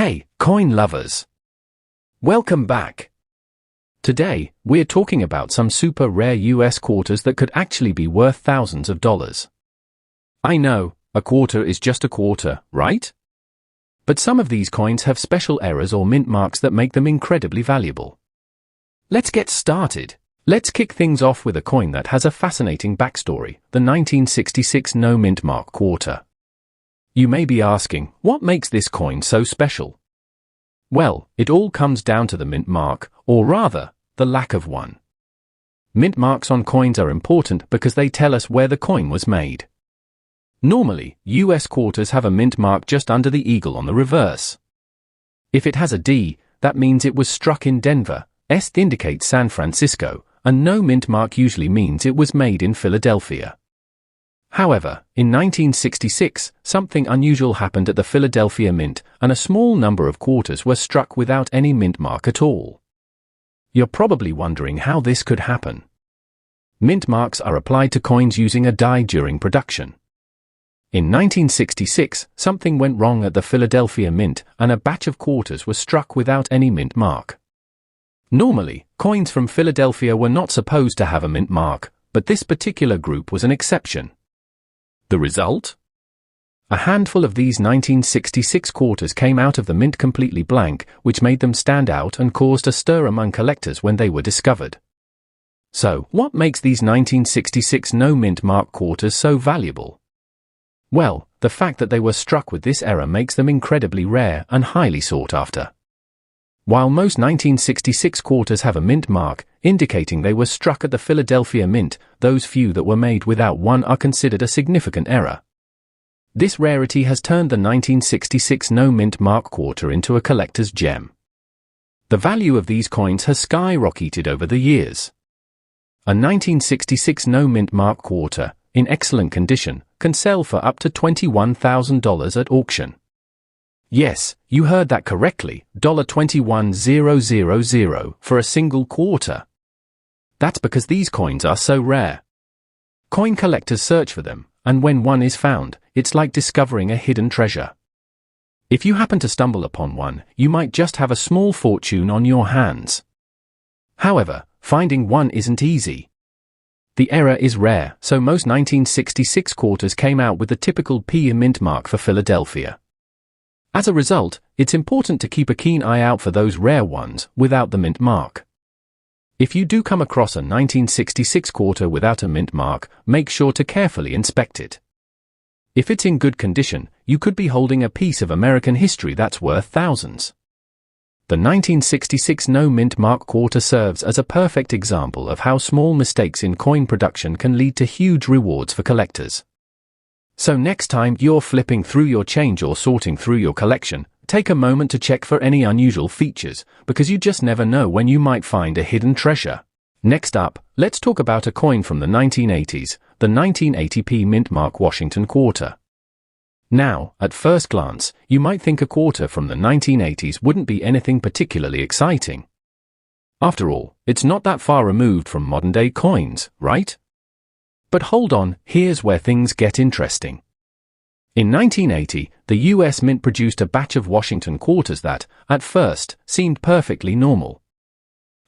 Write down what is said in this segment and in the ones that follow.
Hey, coin lovers! Welcome back. Today, we're talking about some super rare US quarters that could actually be worth thousands of dollars. I know, a quarter is just a quarter, right? But some of these coins have special errors or mint marks that make them incredibly valuable. Let's get started. Let's kick things off with a coin that has a fascinating backstory, the 1966 no mint mark quarter. You may be asking, what makes this coin so special? Well, it all comes down to the mint mark, or rather, the lack of one. Mint marks on coins are important because they tell us where the coin was made. Normally, US quarters have a mint mark just under the eagle on the reverse. If it has a D, that means it was struck in Denver, S indicates San Francisco, and no mint mark usually means it was made in Philadelphia. However, in 1966, something unusual happened at the Philadelphia Mint, and a small number of quarters were struck without any mint mark at all. You're probably wondering how this could happen. Mint marks are applied to coins using a die during production. In 1966, something went wrong at the Philadelphia Mint, and a batch of quarters were struck without any mint mark. Normally, coins from Philadelphia were not supposed to have a mint mark, but this particular group was an exception. The result? A handful of these 1966 quarters came out of the mint completely blank, which made them stand out and caused a stir among collectors when they were discovered. So, what makes these 1966 no mint mark quarters so valuable? Well, the fact that they were struck with this error makes them incredibly rare and highly sought after. While most 1966 quarters have a mint mark, indicating they were struck at the Philadelphia Mint, those few that were made without one are considered a significant error. This rarity has turned the 1966 no mint mark quarter into a collector's gem. The value of these coins has skyrocketed over the years. A 1966 no mint mark quarter, in excellent condition, can sell for up to $21,000 at auction. Yes, you heard that correctly, $21,000 for a single quarter. That's because these coins are so rare. Coin collectors search for them, and when one is found, it's like discovering a hidden treasure. If you happen to stumble upon one, you might just have a small fortune on your hands. However, finding one isn't easy. The error is rare, so most 1966 quarters came out with the typical P mint mark for Philadelphia. As a result, it's important to keep a keen eye out for those rare ones without the mint mark. If you do come across a 1966 quarter without a mint mark, make sure to carefully inspect it. If it's in good condition, you could be holding a piece of American history that's worth thousands. The 1966 no mint mark quarter serves as a perfect example of how small mistakes in coin production can lead to huge rewards for collectors. So next time you're flipping through your change or sorting through your collection, take a moment to check for any unusual features, because you just never know when you might find a hidden treasure. Next up, let's talk about a coin from the 1980s, the 1980p mint mark Washington quarter. Now, at first glance, you might think a quarter from the 1980s wouldn't be anything particularly exciting. After all, it's not that far removed from modern-day coins, right? But hold on, here's where things get interesting. In 1980, the US Mint produced a batch of Washington quarters that, at first, seemed perfectly normal.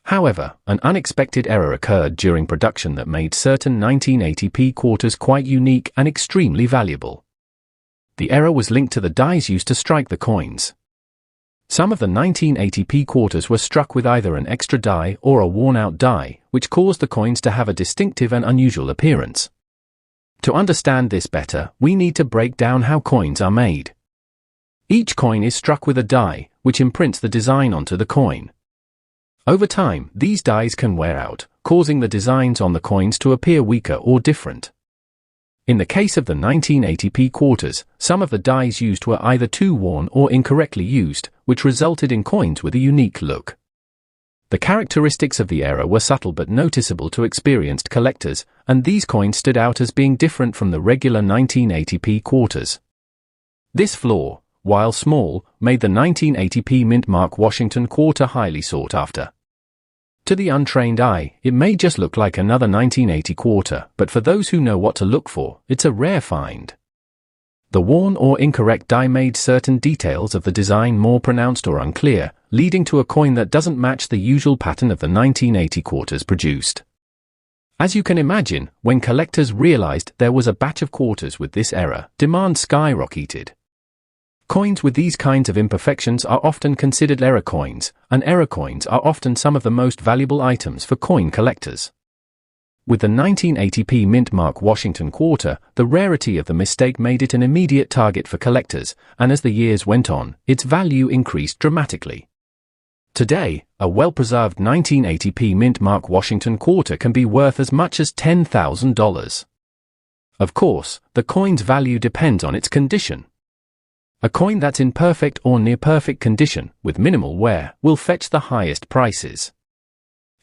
However, an unexpected error occurred during production that made certain 1980p quarters quite unique and extremely valuable. The error was linked to the dies used to strike the coins. Some of the 1980p quarters were struck with either an extra die or a worn-out die, which caused the coins to have a distinctive and unusual appearance. To understand this better, we need to break down how coins are made. Each coin is struck with a die, which imprints the design onto the coin. Over time, these dies can wear out, causing the designs on the coins to appear weaker or different. In the case of the 1980p quarters, some of the dies used were either too worn or incorrectly used, which resulted in coins with a unique look. The characteristics of the error were subtle but noticeable to experienced collectors, and these coins stood out as being different from the regular 1980p quarters. This flaw, while small, made the 1980p mint mark Washington quarter highly sought after. To the untrained eye, it may just look like another 1980 quarter, but for those who know what to look for, it's a rare find. The worn or incorrect die made certain details of the design more pronounced or unclear, leading to a coin that doesn't match the usual pattern of the 1980 quarters produced. As you can imagine, when collectors realized there was a batch of quarters with this error, demand skyrocketed. Coins with these kinds of imperfections are often considered error coins, and error coins are often some of the most valuable items for coin collectors. With the 1980p mint mark Washington quarter, the rarity of the mistake made it an immediate target for collectors, and as the years went on, its value increased dramatically. Today, a well-preserved 1980p mint mark Washington quarter can be worth as much as $10,000. Of course, the coin's value depends on its condition. A coin that's in perfect or near-perfect condition, with minimal wear, will fetch the highest prices.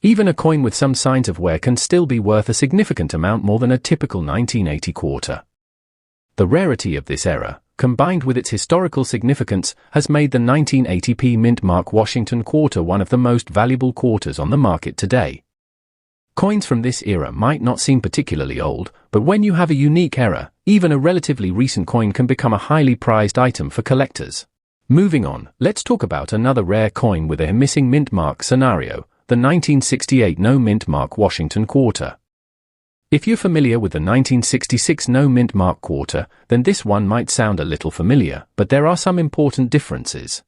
Even a coin with some signs of wear can still be worth a significant amount more than a typical 1980 quarter. The rarity of this error, combined with its historical significance, has made the 1980p mint mark Washington quarter one of the most valuable quarters on the market today. Coins from this era might not seem particularly old, but when you have a unique error, even a relatively recent coin can become a highly prized item for collectors. Moving on, let's talk about another rare coin with a missing mint mark scenario, the 1968 no mint mark Washington quarter. If you're familiar with the 1966 no mint mark quarter, then this one might sound a little familiar, but there are some important differences.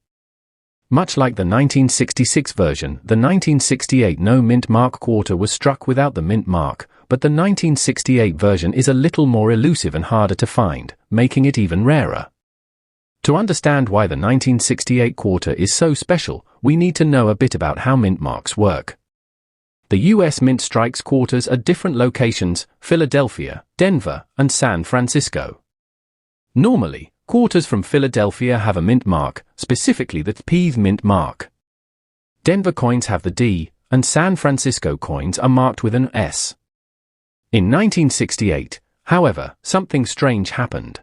Much like the 1966 version, the 1968 no mint mark quarter was struck without the mint mark, but the 1968 version is a little more elusive and harder to find, making it even rarer. To understand why the 1968 quarter is so special, we need to know a bit about how mint marks work. The U.S. Mint strikes quarters at different locations: Philadelphia, Denver, and San Francisco. Normally, quarters from Philadelphia have a mint mark, specifically the P mint mark. Denver coins have the D, and San Francisco coins are marked with an S. In 1968, however, something strange happened.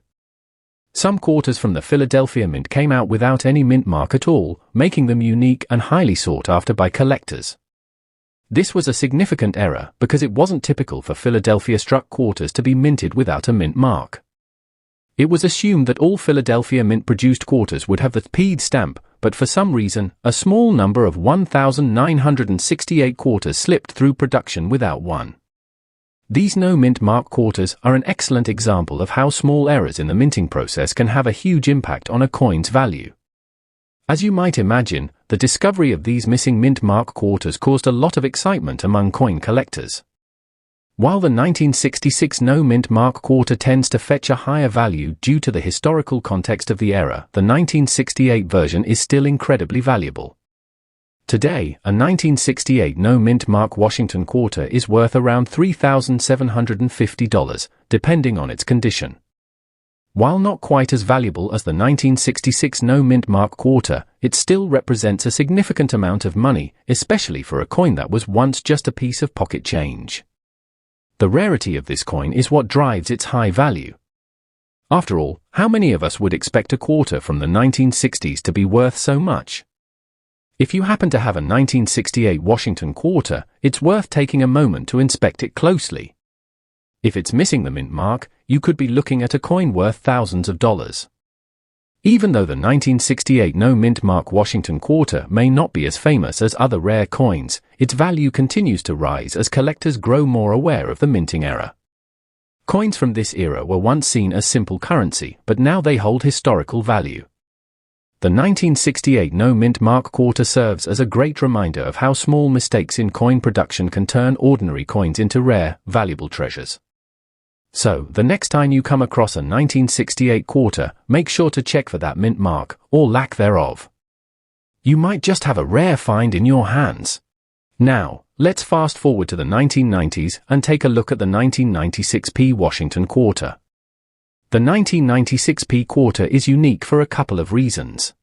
Some quarters from the Philadelphia Mint came out without any mint mark at all, making them unique and highly sought after by collectors. This was a significant error because it wasn't typical for Philadelphia-struck quarters to be minted without a mint mark. It was assumed that all Philadelphia Mint-produced quarters would have the P stamp, but for some reason, a small number of 1,968 quarters slipped through production without one. These no mint mark quarters are an excellent example of how small errors in the minting process can have a huge impact on a coin's value. As you might imagine, the discovery of these missing mint mark quarters caused a lot of excitement among coin collectors. While the 1966 no mint mark quarter tends to fetch a higher value due to the historical context of the era, the 1968 version is still incredibly valuable. Today, a 1968 no mint mark Washington quarter is worth around $3,750, depending on its condition. While not quite as valuable as the 1966 no mint mark quarter, it still represents a significant amount of money, especially for a coin that was once just a piece of pocket change. The rarity of this coin is what drives its high value. After all, how many of us would expect a quarter from the 1960s to be worth so much? If you happen to have a 1968 Washington quarter, it's worth taking a moment to inspect it closely. If it's missing the mint mark, you could be looking at a coin worth thousands of dollars. Even though the 1968 no mint mark Washington quarter may not be as famous as other rare coins, its value continues to rise as collectors grow more aware of the minting era. Coins from this era were once seen as simple currency, but now they hold historical value. The 1968 no mint mark quarter serves as a great reminder of how small mistakes in coin production can turn ordinary coins into rare, valuable treasures. So, the next time you come across a 1968 quarter, make sure to check for that mint mark, or lack thereof. You might just have a rare find in your hands. Now, let's fast forward to the 1990s and take a look at the 1996p Washington quarter. The 1996p quarter is unique for a couple of reasons.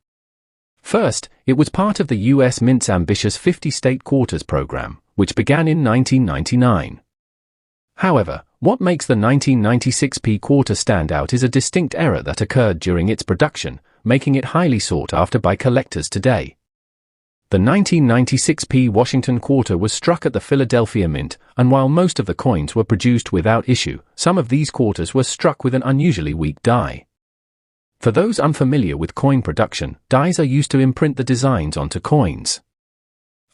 First, it was part of the U.S. Mint's ambitious 50-state quarters program, which began in 1999. However, what makes the 1996p quarter stand out is a distinct error that occurred during its production, making it highly sought after by collectors today. The 1996p Washington quarter was struck at the Philadelphia Mint, and while most of the coins were produced without issue, some of these quarters were struck with an unusually weak die. For those unfamiliar with coin production, dies are used to imprint the designs onto coins.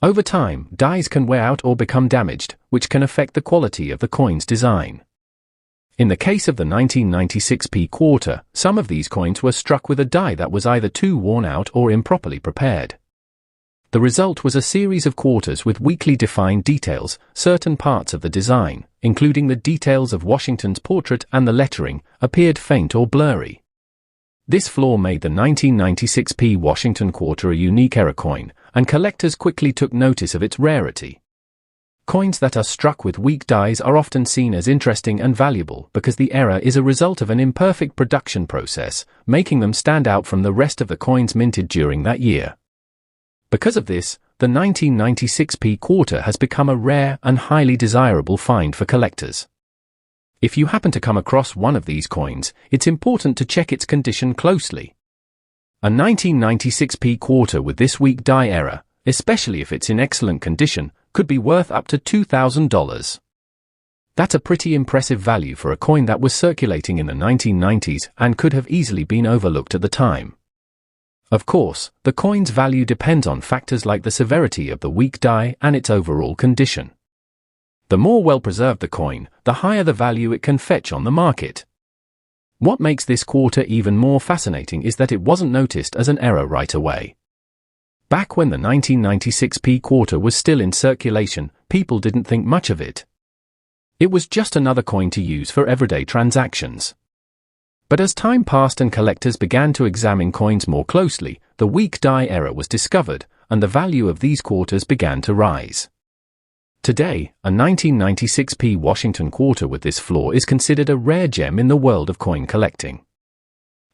Over time, dies can wear out or become damaged, which can affect the quality of the coin's design. In the case of the 1996p quarter, some of these coins were struck with a die that was either too worn out or improperly prepared. The result was a series of quarters with weakly defined details. Certain parts of the design, including the details of Washington's portrait and the lettering, appeared faint or blurry. This flaw made the 1996p Washington quarter a unique era coin, and collectors quickly took notice of its rarity. Coins that are struck with weak dies are often seen as interesting and valuable because the error is a result of an imperfect production process, making them stand out from the rest of the coins minted during that year. Because of this, the 1996p quarter has become a rare and highly desirable find for collectors. If you happen to come across one of these coins, it's important to check its condition closely. A 1996p quarter with this weak die error, especially if it's in excellent condition, could be worth up to $2,000. That's a pretty impressive value for a coin that was circulating in the 1990s and could have easily been overlooked at the time. Of course, the coin's value depends on factors like the severity of the weak die and its overall condition. The more well-preserved the coin, the higher the value it can fetch on the market. What makes this quarter even more fascinating is that it wasn't noticed as an error right away. Back when the 1996p quarter was still in circulation, people didn't think much of it. It was just another coin to use for everyday transactions. But as time passed and collectors began to examine coins more closely, the weak die error was discovered, and the value of these quarters began to rise. Today, a 1996p Washington quarter with this flaw is considered a rare gem in the world of coin collecting.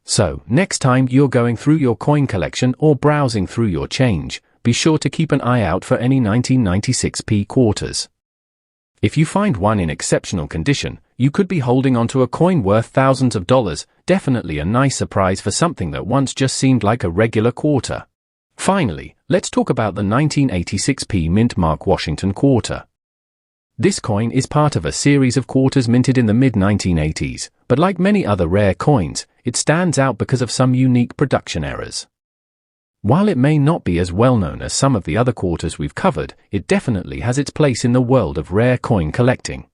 So, next time you're going through your coin collection or browsing through your change, be sure to keep an eye out for any 1996p quarters. If you find one in exceptional condition, you could be holding onto a coin worth thousands of dollars, definitely a nice surprise for something that once just seemed like a regular quarter. Finally, let's talk about the 1986p Mint Mark Washington quarter. This coin is part of a series of quarters minted in the mid-1980s, but like many other rare coins, it stands out because of some unique production errors. While it may not be as well known as some of the other quarters we've covered, it definitely has its place in the world of rare coin collecting.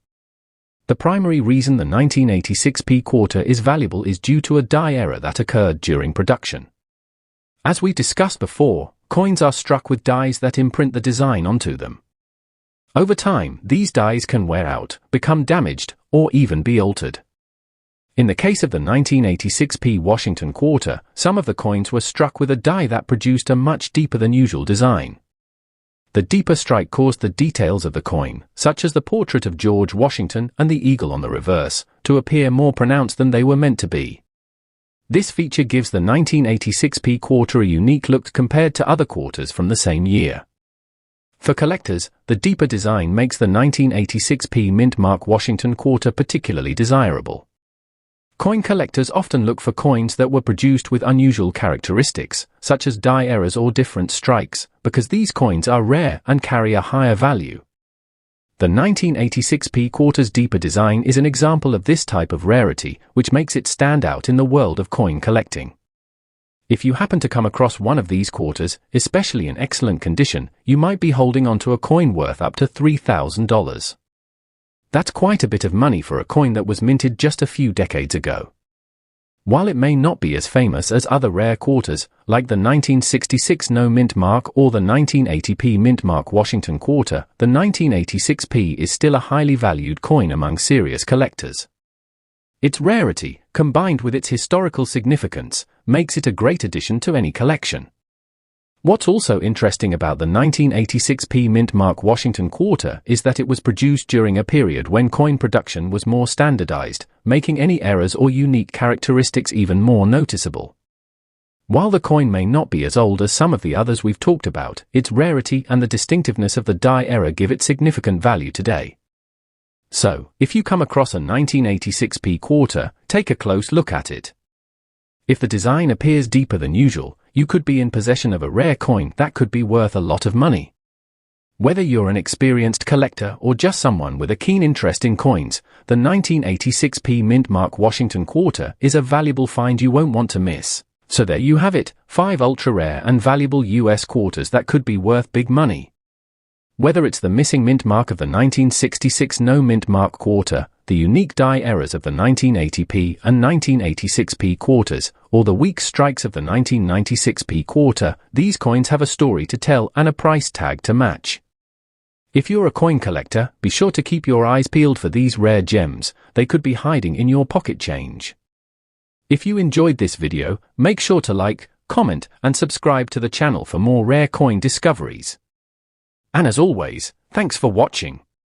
The primary reason the 1986p quarter is valuable is due to a die error that occurred during production. As we discussed before, coins are struck with dies that imprint the design onto them. Over time, these dies can wear out, become damaged, or even be altered. In the case of the 1986p Washington quarter, some of the coins were struck with a die that produced a much deeper than usual design. The deeper strike caused the details of the coin, such as the portrait of George Washington and the eagle on the reverse, to appear more pronounced than they were meant to be. This feature gives the 1986p quarter a unique look compared to other quarters from the same year. For collectors, the deeper design makes the 1986p Mint Mark Washington quarter particularly desirable. Coin collectors often look for coins that were produced with unusual characteristics, such as die errors or different strikes, because these coins are rare and carry a higher value. The 1986p quarter's deeper design is an example of this type of rarity, which makes it stand out in the world of coin collecting. If you happen to come across one of these quarters, especially in excellent condition, you might be holding onto a coin worth up to $3,000. That's quite a bit of money for a coin that was minted just a few decades ago. While it may not be as famous as other rare quarters, like the 1966 No Mint Mark or the 1980p Mint Mark Washington quarter, the 1986p is still a highly valued coin among serious collectors. Its rarity, combined with its historical significance, makes it a great addition to any collection. What's also interesting about the 1986p Mint Mark Washington quarter is that it was produced during a period when coin production was more standardized, making any errors or unique characteristics even more noticeable. While the coin may not be as old as some of the others we've talked about, its rarity and the distinctiveness of the die error give it significant value today. So, if you come across a 1986p quarter, take a close look at it. If the design appears deeper than usual, you could be in possession of a rare coin that could be worth a lot of money. Whether you're an experienced collector or just someone with a keen interest in coins, the 1986p mint mark Washington quarter is a valuable find you won't want to miss. So there you have it, 5 ultra-rare and valuable US quarters that could be worth big money. Whether it's the missing mint mark of the 1966 no mint mark quarter, the unique die errors of the 1980p and 1986p quarters, or the weak strikes of the 1996p quarter, these coins have a story to tell and a price tag to match. If you're a coin collector, be sure to keep your eyes peeled for these rare gems. They could be hiding in your pocket change. If you enjoyed this video, make sure to like, comment, and subscribe to the channel for more rare coin discoveries. And as always, thanks for watching.